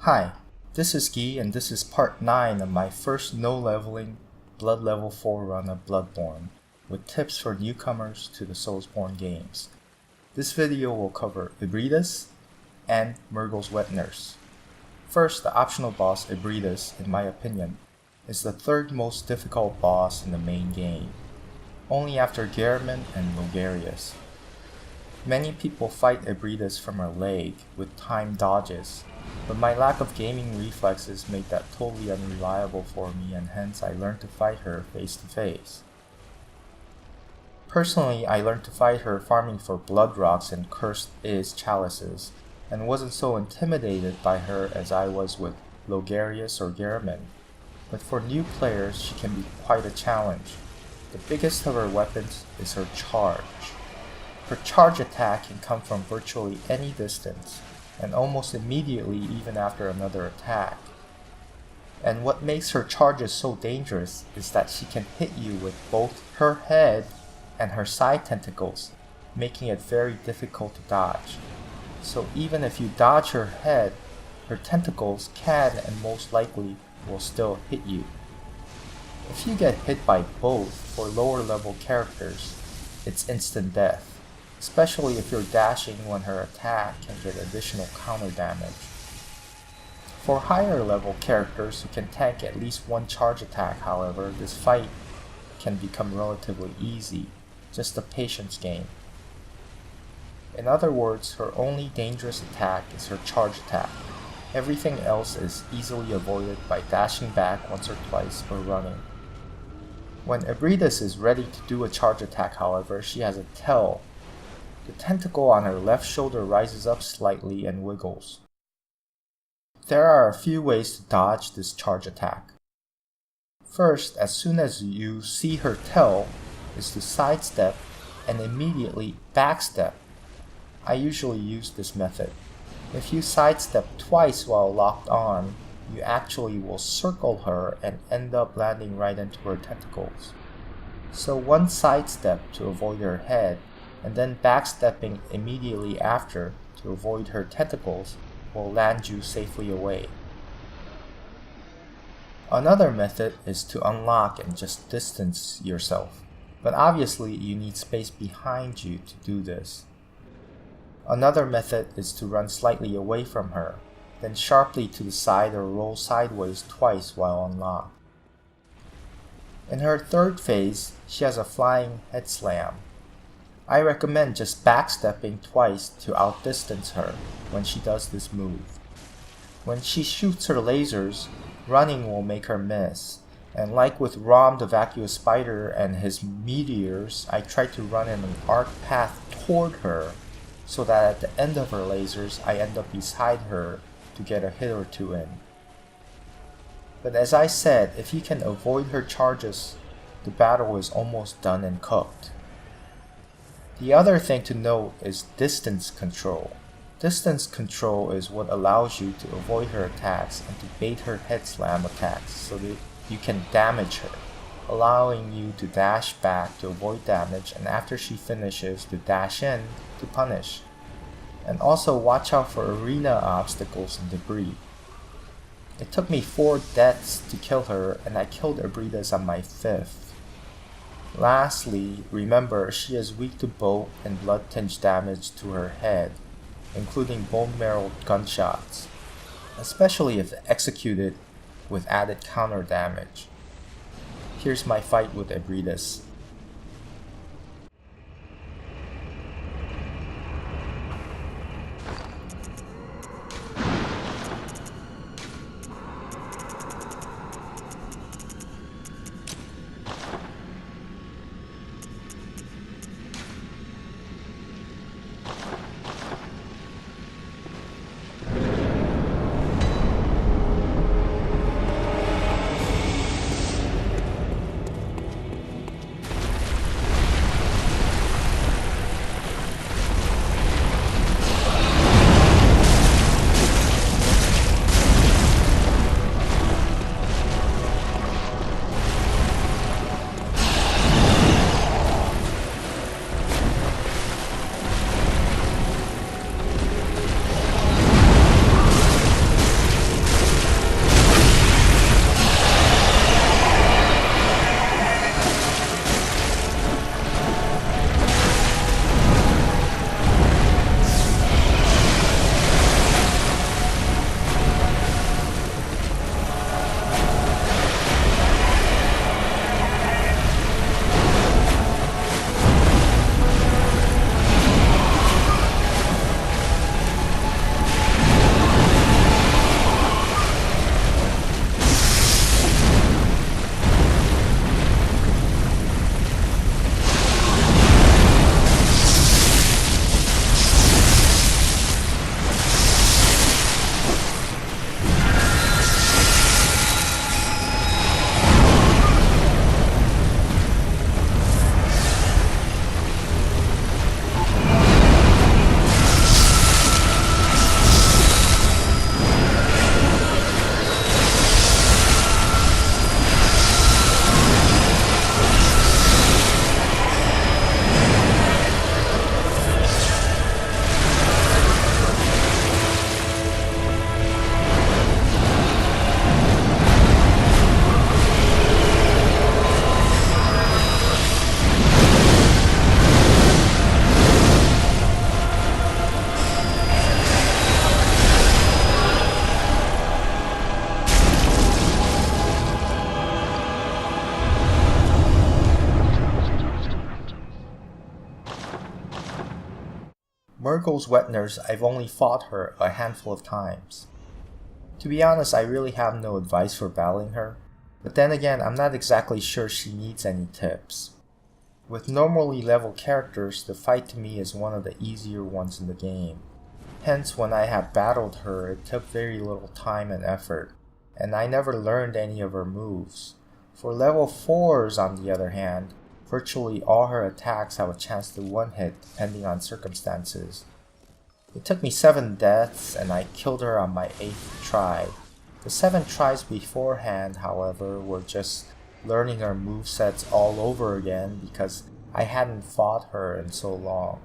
Hi, this is Guy and this is part 9 of my first no-leveling Blood Level 4 run of Bloodborne, with tips for newcomers to the Soulsborne games. This video will cover Ebrietas and Mergo's wet nurse. First, the optional boss Ebrietas, in my opinion, is the third most difficult boss in the main game, only after Gehrman and Logarius. Many people fight Ebrietas from her leg with timed dodges, but my lack of gaming reflexes made that totally unreliable for me, and hence I learned to fight her face to face. Personally, I learned to fight her farming for blood rocks and cursed chalices, and wasn't so intimidated by her as I was with Logarius or Gehrman. But for new players, she can be quite a challenge. The biggest of her weapons is her charge. Her charge attack can come from virtually any distance, and almost immediately even after another attack. And what makes her charges so dangerous is that she can hit you with both her head and her side tentacles, making it very difficult to dodge. So even if you dodge her head, her tentacles can and most likely will still hit you. If you get hit by both for lower level characters, it's instant death, especially if you're dashing when her attack can get additional counter damage. For higher level characters who can tank at least one charge attack, however, this fight can become relatively easy, just a patience game. In other words, her only dangerous attack is her charge attack. Everything else is easily avoided by dashing back once or twice or running. When Ebrietas is ready to do a charge attack, however, she has a tell. The tentacle on her left shoulder rises up slightly and wiggles. There are a few ways to dodge this charge attack. First, as soon as you see her tell, is to sidestep and immediately backstep. I usually use this method. If you sidestep twice while locked on, you actually will circle her and end up landing right into her tentacles. So one sidestep to avoid her head, and then backstepping immediately after to avoid her tentacles will land you safely away. Another method is to unlock and just distance yourself, but obviously you need space behind you to do this. Another method is to run slightly away from her, then sharply to the side or roll sideways twice while unlocked. In her third phase, she has a flying head slam. I recommend just backstepping twice to outdistance her when she does this move. When she shoots her lasers, running will make her miss, and like with Rom the vacuous spider and his meteors, I try to run in an arc path toward her, so that at the end of her lasers I end up beside her to get a hit or two in. But as I said, if you can avoid her charges, the battle is almost done and cooked. The other thing to note is distance control. Distance control is what allows you to avoid her attacks and to bait her head slam attacks so that you can damage her, allowing you to dash back to avoid damage, and after she finishes to dash in to punish. And also watch out for arena obstacles and debris. It took me 4 deaths to kill her, and I killed Ebrietas on my 5th. Lastly, remember she is weak to bolt and blood-tinged damage to her head, including bone marrow gunshots, especially if executed with added counter damage. Here's my fight with Ebrietas. Mergo's wet nurse, I've only fought her a handful of times. To be honest, I really have no advice for battling her, but then again, I'm not exactly sure she needs any tips. With normally leveled characters, the fight to me is one of the easier ones in the game. Hence, when I have battled her, it took very little time and effort, and I never learned any of her moves. For level 4s, on the other hand, virtually all her attacks have a chance to one-hit depending on circumstances. It took me 7 deaths and I killed her on my 8th try. The 7 tries beforehand, however, were just learning her movesets all over again because I hadn't fought her in so long.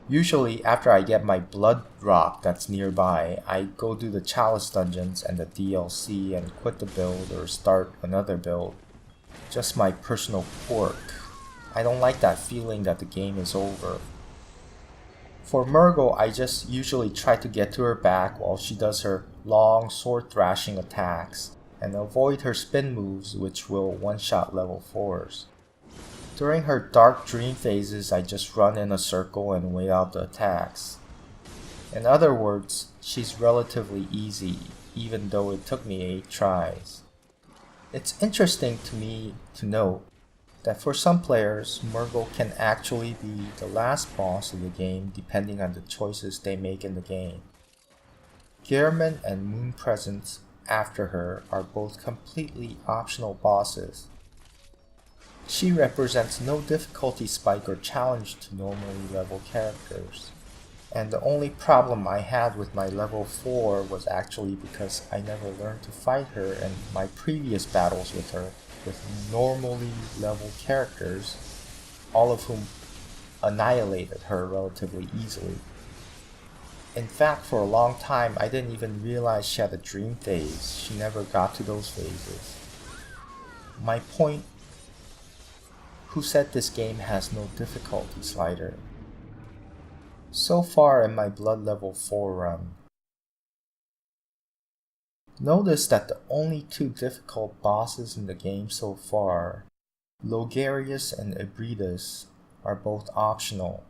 Usually, after I get my blood rock that's nearby, I go do the chalice dungeons and the DLC and quit the build or start another build. Just my personal quirk. I don't like that feeling that the game is over. For Mergo, I just usually try to get to her back while she does her long sword thrashing attacks and avoid her spin moves, which will one-shot level 4s. During her dark dream phases, I just run in a circle and wait out the attacks. In other words, she's relatively easy, even though it took me 8 tries. It's interesting to me to note that for some players, Mergo can actually be the last boss of the game depending on the choices they make in the game. Gehrman and Moon Presence after her are both completely optional bosses. She represents no difficulty spike or challenge to normally level characters, and the only problem I had with my level 4 was actually because I never learned to fight her in my previous battles with her with normally leveled characters, all of whom annihilated her relatively easily. In fact, for a long time, I didn't even realize she had a dream phase. She never got to those phases. My point, who said this game has no difficulty slider? So far in my blood level 4 run, notice that the only 2 difficult bosses in the game so far, Logarius and Ebrietas, are both optional.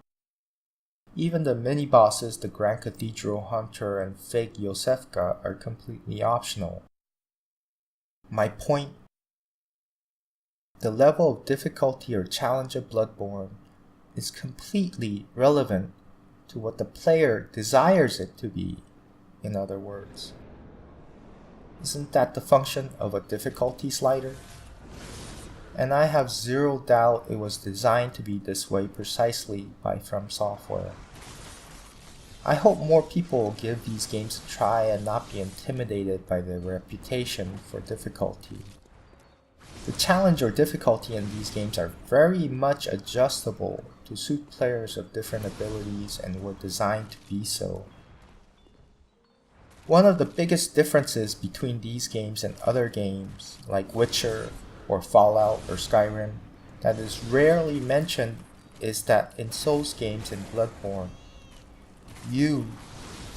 Even the mini-bosses, the Grand Cathedral Hunter and Fake Yosefka, are completely optional. My point, the level of difficulty or challenge of Bloodborne is completely relevant to what the player desires it to be, in other words. Isn't that the function of a difficulty slider? And I have zero doubt it was designed to be this way precisely by From Software. I hope more people will give these games a try and not be intimidated by their reputation for difficulty. The challenge or difficulty in these games are very much adjustable to suit players of different abilities and were designed to be so. One of the biggest differences between these games and other games, like Witcher or Fallout or Skyrim, that is rarely mentioned is that in Souls games and Bloodborne, you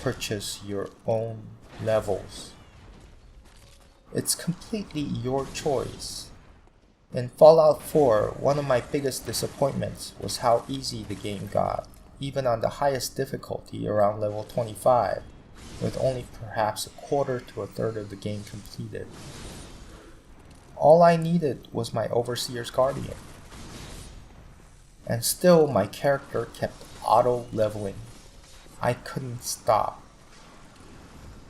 purchase your own levels. It's completely your choice. In Fallout 4, one of my biggest disappointments was how easy the game got, even on the highest difficulty around level 25, with only perhaps a quarter to a third of the game completed. All I needed was my Overseer's Guardian. And still my character kept auto-leveling. I couldn't stop.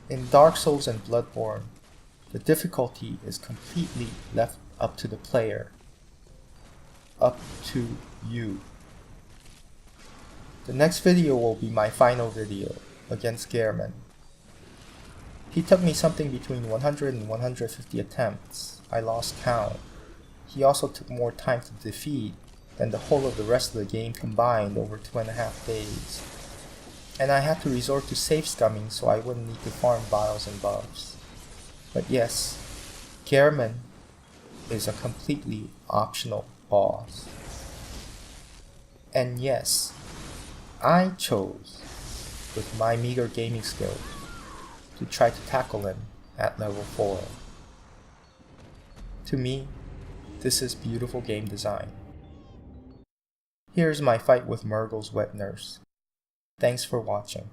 In Dark Souls and Bloodborne, the difficulty is completely left up to the player. Up to you. The next video will be my final video against Gehrman. He took me something between 100 and 150 attempts. I lost count. He also took more time to defeat than the whole of the rest of the game combined over 2.5 days. And I had to resort to safe scumming so I wouldn't need to farm vials and buffs. But yes, Gehrman is a completely optional boss. And yes, I chose, with my meager gaming skills, to try to tackle him at level 4. To me, this is beautiful game design. Here's my fight with Mergo's wet nurse. Thanks for watching.